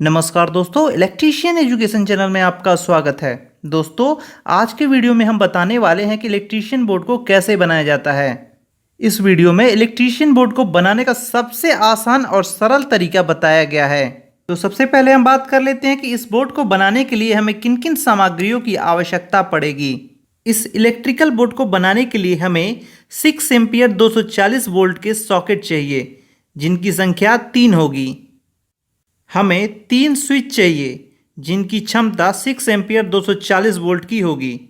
नमस्कार दोस्तों, electrician education channel में आपका स्वागत है। दोस्तों, आज के वीडियो में हम बताने वाले हैं कि इलेक्ट्रीशियन बोर्ड को कैसे बनाया जाता है। इस वीडियो में इलेक्ट्रीशियन बोर्ड को बनाने का सबसे आसान और सरल तरीका बताया गया है। तो सबसे पहले हम बात कर लेते हैं कि इस बोर्ड को बनाने के लिए हमें किन किन सामग्रियों की आवश्यकता पड़ेगी। इस इलेक्ट्रिकल बोर्ड को बनाने के लिए हमें 6 एम्पियर 240 वोल्ट के सॉकेट चाहिए, जिनकी संख्या 3 होगी। हमें 3 स्विच चाहिए जिनकी क्षमता 6 एम्पियर 240 वोल्ट की होगी।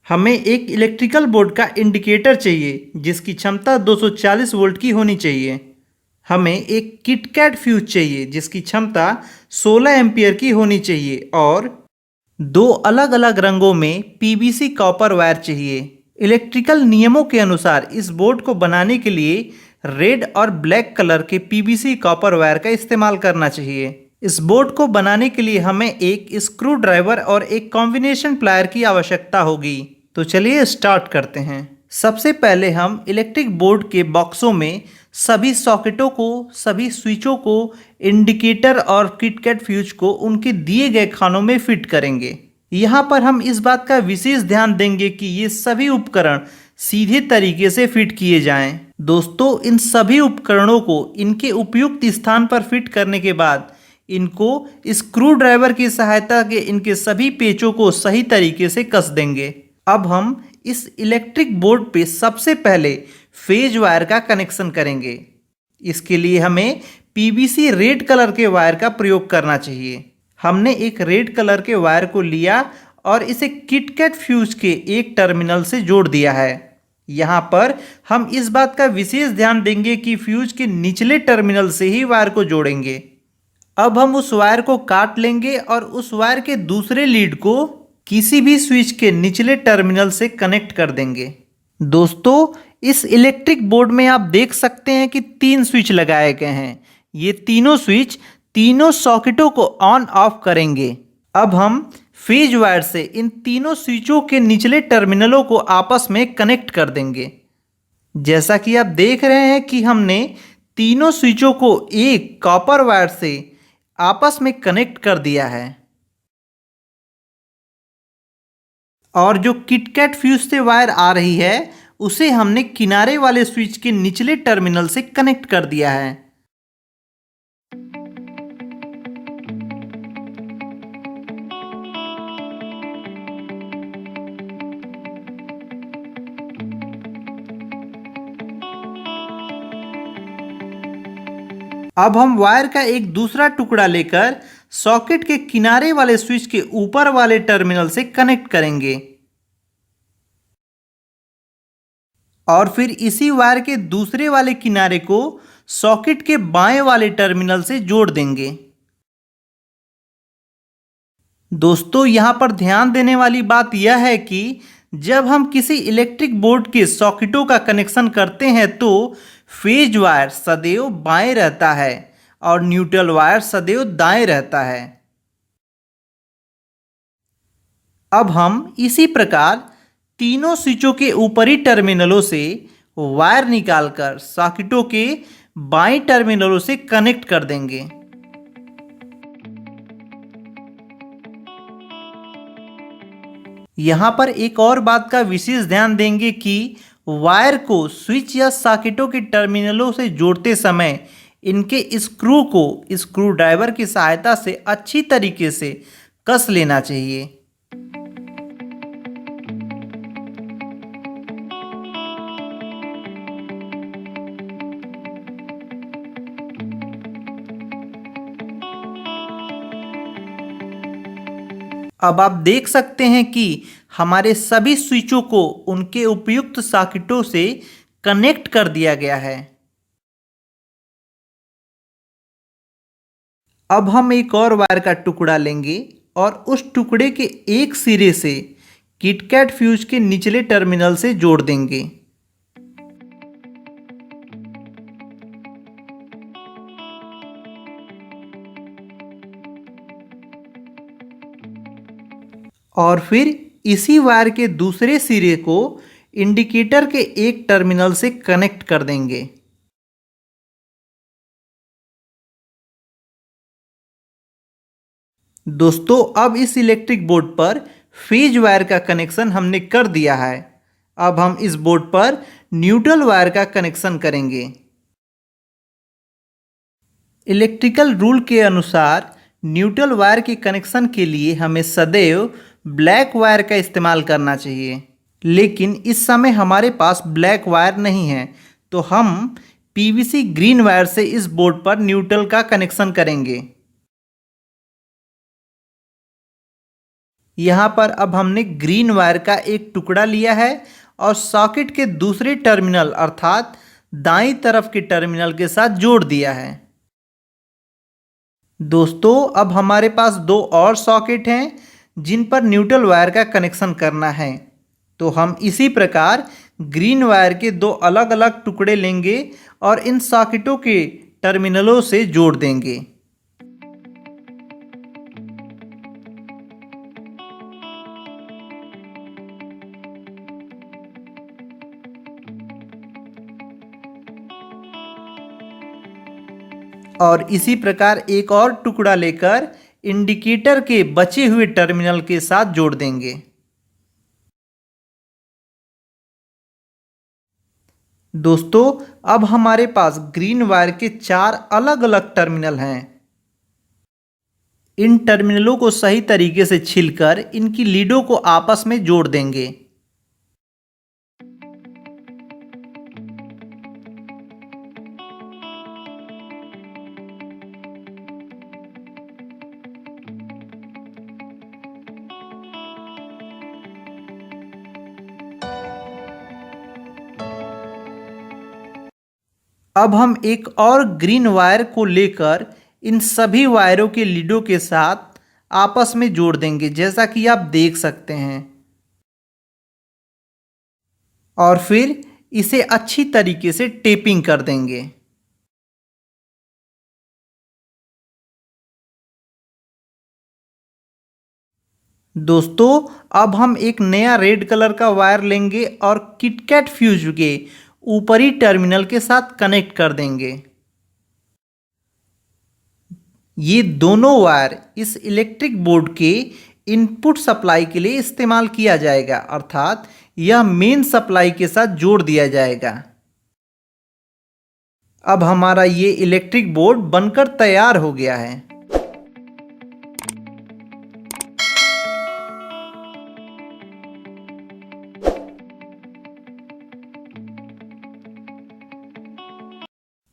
हमें एक इलेक्ट्रिकल बोर्ड का इंडिकेटर चाहिए जिसकी क्षमता 240 वोल्ट की होनी चाहिए। हमें एक किटकैट फ्यूज चाहिए जिसकी क्षमता 16 एम्पियर की होनी चाहिए और 2 अलग अलग रंगों में पीवीसी कॉपर वायर चाहिए। इलेक्ट्रिकल नियमों के अनुसार इस बोर्ड को बनाने के लिए रेड और ब्लैक कलर के पीवीसी कॉपर वायर का इस्तेमाल करना चाहिए। इस बोर्ड को बनाने के लिए हमें एक स्क्रू ड्राइवर और एक कॉम्बिनेशन प्लायर की आवश्यकता होगी। तो चलिए स्टार्ट करते हैं। सबसे पहले हम इलेक्ट्रिक बोर्ड के बॉक्सों में सभी सॉकेटों को, सभी स्विचों को, इंडिकेटर और किटकैट फ्यूज को उनके दिए गए खानों में फिट करेंगे। यहाँ पर हम इस बात का विशेष ध्यान देंगे कि ये सभी उपकरण सीधे तरीके से फिट किए जाएं। दोस्तों, इन सभी उपकरणों को इनके उपयुक्त स्थान पर फिट करने के बाद इनको स्क्रू ड्राइवर की सहायता के इनके सभी पेचों को सही तरीके से कस देंगे। अब हम इस इलेक्ट्रिक बोर्ड पे सबसे पहले फेज वायर का कनेक्शन करेंगे। इसके लिए हमें पीवीसी रेड कलर के वायर का प्रयोग करना चाहिए। हमने एक रेड कलर के वायर को लिया और इसे किटकैट फ्यूज के एक टर्मिनल से जोड़ दिया है। यहाँ पर हम इस बात का विशेष ध्यान देंगे कि फ्यूज के निचले टर्मिनल से ही वायर को जोड़ेंगे। अब हम उस वायर को काट लेंगे और उस वायर के दूसरे लीड को किसी भी स्विच के निचले टर्मिनल से कनेक्ट कर देंगे। दोस्तों, इस इलेक्ट्रिक बोर्ड में आप देख सकते हैं कि 3 स्विच लगाए गए हैं। ये तीनों स्विच तीनों सॉकेटों को ऑन ऑफ करेंगे। अब हम फेज वायर से इन तीनों स्विचों के निचले टर्मिनलों को आपस में कनेक्ट कर देंगे। जैसा कि आप देख रहे हैं कि हमने तीनों स्विचों को एक कॉपर वायर से आपस में कनेक्ट कर दिया है और जो किटकैट फ्यूज से वायर आ रही है उसे हमने किनारे वाले स्विच के निचले टर्मिनल से कनेक्ट कर दिया है। अब हम वायर का एक दूसरा टुकड़ा लेकर सॉकेट के किनारे वाले स्विच के ऊपर वाले टर्मिनल से कनेक्ट करेंगे और फिर इसी वायर के दूसरे वाले किनारे को सॉकेट के बाएं वाले टर्मिनल से जोड़ देंगे। दोस्तों, यहां पर ध्यान देने वाली बात यह है कि जब हम किसी इलेक्ट्रिक बोर्ड के सॉकेटों का कनेक्शन करते हैं तो फेज वायर सदैव बाएं रहता है और न्यूट्रल वायर सदैव दाएं रहता है। अब हम इसी प्रकार तीनों स्विचों के ऊपरी टर्मिनलों से वायर निकालकर सॉकेटों के बाईं टर्मिनलों से कनेक्ट कर देंगे। यहाँ पर एक और बात का विशेष ध्यान देंगे कि वायर को स्विच या सॉकेटों के टर्मिनलों से जोड़ते समय इनके स्क्रू को स्क्रू ड्राइवर की सहायता से अच्छी तरीके से कस लेना चाहिए। अब आप देख सकते हैं कि हमारे सभी स्विचों को उनके उपयुक्त सॉकेटों से कनेक्ट कर दिया गया है। अब हम एक और वायर का टुकड़ा लेंगे और उस टुकड़े के एक सिरे से किटकैट फ्यूज के निचले टर्मिनल से जोड़ देंगे। और फिर इसी वायर के दूसरे सिरे को इंडिकेटर के एक टर्मिनल से कनेक्ट कर देंगे। दोस्तों अब इस इलेक्ट्रिक बोर्ड पर फेज वायर का कनेक्शन हमने कर दिया है। अब हम इस बोर्ड पर न्यूट्रल वायर का कनेक्शन करेंगे। इलेक्ट्रिकल रूल के अनुसार न्यूट्रल वायर के कनेक्शन के लिए हमें सदैव ब्लैक वायर का इस्तेमाल करना चाहिए, लेकिन इस समय हमारे पास ब्लैक वायर नहीं है, तो हम पीवीसी ग्रीन वायर से इस बोर्ड पर न्यूट्रल का कनेक्शन करेंगे। यहाँ पर अब हमने ग्रीन वायर का एक टुकड़ा लिया है और सॉकेट के दूसरे टर्मिनल अर्थात दाईं तरफ के टर्मिनल के साथ जोड़ दिया है। दोस्तों अब हमारे पास दो और सॉकेट हैं जिन पर न्यूट्रल वायर का कनेक्शन करना है, तो हम इसी प्रकार ग्रीन वायर के दो अलग अलग टुकड़े लेंगे और इन सॉकेटों के टर्मिनलों से जोड़ देंगे। और इसी प्रकार एक और टुकड़ा लेकर इंडिकेटर के बचे हुए टर्मिनल के साथ जोड़ देंगे। दोस्तों अब हमारे पास ग्रीन वायर के 4 अलग अलग टर्मिनल हैं। इन टर्मिनलों को सही तरीके से छीलकर इनकी लीडों को आपस में जोड़ देंगे। अब हम एक और ग्रीन वायर को लेकर इन सभी वायरों के लीडों के साथ आपस में जोड़ देंगे, जैसा कि आप देख सकते हैं, और फिर इसे अच्छी तरीके से टेपिंग कर देंगे। दोस्तों अब हम एक नया रेड कलर का वायर लेंगे और किटकैट फ्यूज के ऊपरी टर्मिनल के साथ कनेक्ट कर देंगे। ये दोनों वायर इस इलेक्ट्रिक बोर्ड के इनपुट सप्लाई के लिए इस्तेमाल किया जाएगा, अर्थात यह मेन सप्लाई के साथ जोड़ दिया जाएगा। अब हमारा ये इलेक्ट्रिक बोर्ड बनकर तैयार हो गया है।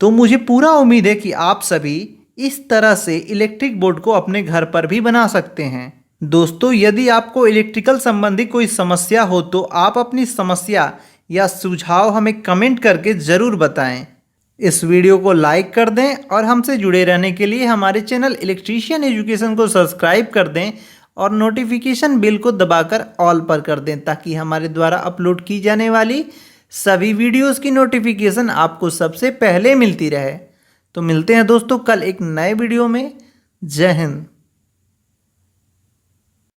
तो मुझे पूरा उम्मीद है कि आप सभी इस तरह से इलेक्ट्रिक बोर्ड को अपने घर पर भी बना सकते हैं। दोस्तों यदि आपको इलेक्ट्रिकल संबंधी कोई समस्या हो तो आप अपनी समस्या या सुझाव हमें कमेंट करके ज़रूर बताएं। इस वीडियो को लाइक कर दें और हमसे जुड़े रहने के लिए हमारे चैनल इलेक्ट्रीशियन एजुकेशन को सब्सक्राइब कर दें और नोटिफिकेशन बेल को दबाकर ऑल पर कर दें, ताकि हमारे द्वारा अपलोड की जाने वाली सभी वीडियोस की नोटिफिकेशन आपको सबसे पहले मिलती रहे। तो मिलते हैं दोस्तों कल एक नए वीडियो में। जय हिंद।